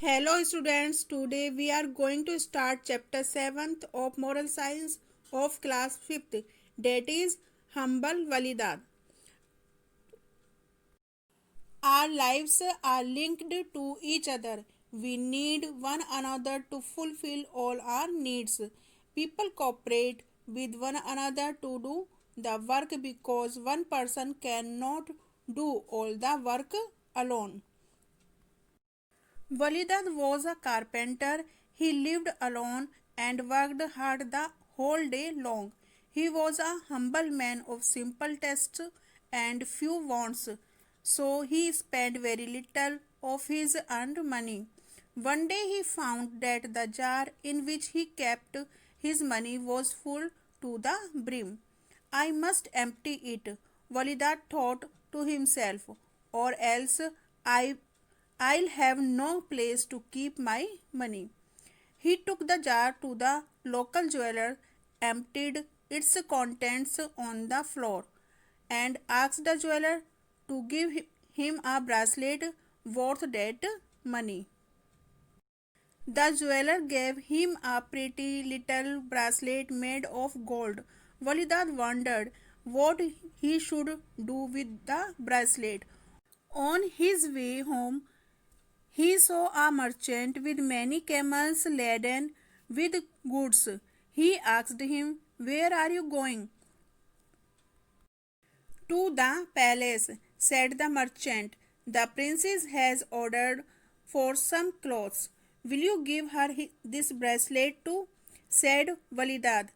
Hello students, today we are going to start chapter 7th of Moral Science of class 5th, that is Humble Walidat. Our lives are linked to each other. We need one another to fulfill all our needs. People cooperate with one another to do the work because one person cannot do all the work alone. Walidat was a carpenter. He lived alone and worked hard the whole day long. He was a humble man of simple tastes and few wants, so he spent very little of his earned money. One day he found that the jar in which he kept his money was full to the brim. I must empty it, Walidat thought to himself, or else I I'll have no place to keep my money. He took the jar to the local jeweler, emptied its contents on the floor, and asked the jeweler to give him a bracelet worth that money. The jeweler gave him a pretty little bracelet made of gold. Walidat wondered what he should do with the bracelet. On his way home, he saw a merchant with many camels laden with goods. He asked him, "Where are you going?" "To the palace," said the merchant. "The princess has ordered for some clothes. Will you give her this bracelet too?" said Walidat,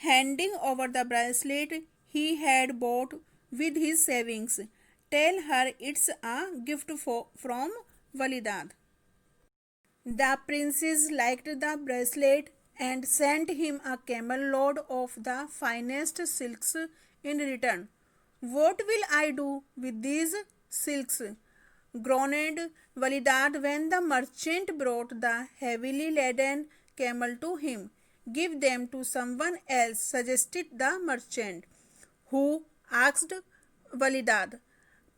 handing over the bracelet he had bought with his savings. "Tell her it's a gift from Walidat." The princess liked the bracelet and sent him a camel load of the finest silks in return. "What will I do with these silks?" groaned Walidat when the merchant brought the heavily laden camel to him. "Give them to someone else," suggested the merchant. "Who?" asked Walidat.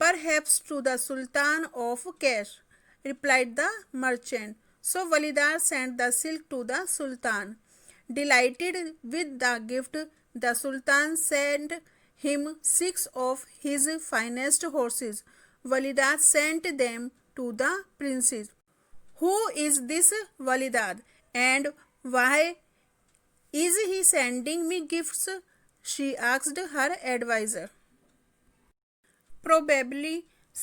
"Perhaps to the Sultan of Kesh," replied the merchant. So Walidat sent the silk to the Sultan. Delighted with the gift, the Sultan sent him 6 of his finest horses. Walidat sent them to the princess. "Who is this Walidat, and why is he sending me gifts?" she asked her adviser. "Probably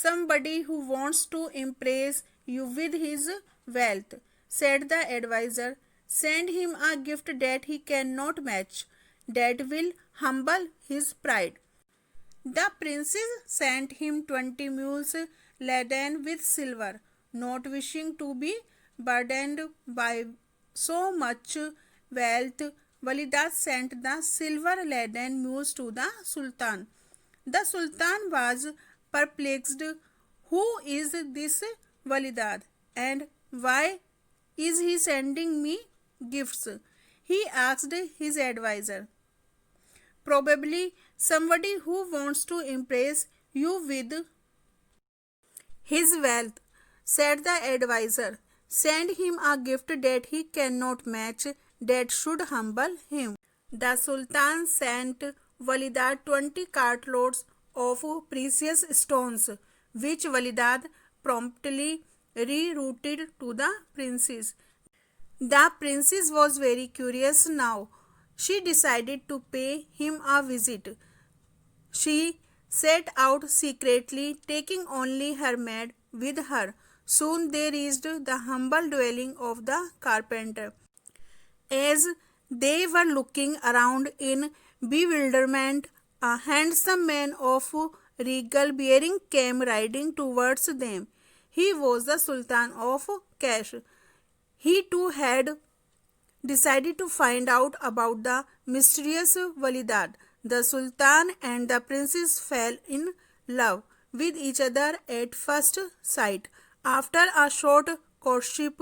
somebody who wants to impress you with his wealth," said the adviser. "Send him a gift that he cannot match, that will humble his pride." The princess sent him 20 mules laden with silver. Not wishing to be burdened by so much wealth, Walidat sent the silver laden mules to the Sultan. The Sultan was perplexed. "Who is this Walidat, and why is he sending me gifts?" he asked his adviser. "Probably somebody who wants to impress you with his wealth," said the adviser. "Send him a gift that he cannot match, that should humble him." The Sultan sent Walidat 20 cartloads of precious stones, which Walidat promptly rerouted to the princess. The princess was very curious now. She decided to pay him a visit. She set out secretly, taking only her maid with her. Soon they reached the humble dwelling of the carpenter. As they were looking around in bewilderment, a handsome man of regal bearing came riding towards them. He was the Sultan of Kesh. He too had decided to find out about the mysterious Walidat. The Sultan and the princess fell in love with each other at first sight. After a short courtship,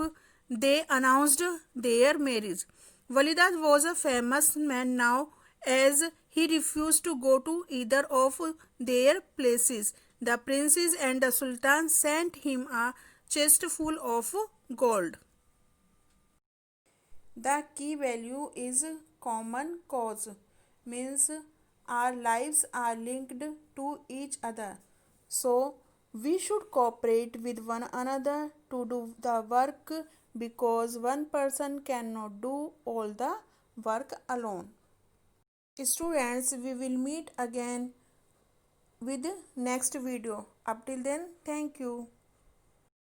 they announced their marriage. Walidat was a famous man now, as he refused to go to either of their places. The princess and the Sultan sent him a chest full of gold. The key value is common cause, means our lives are linked to each other. So we should cooperate with one another to do the work because one person cannot do all the work alone. Students, we will meet again with next video. Up till then, thank you.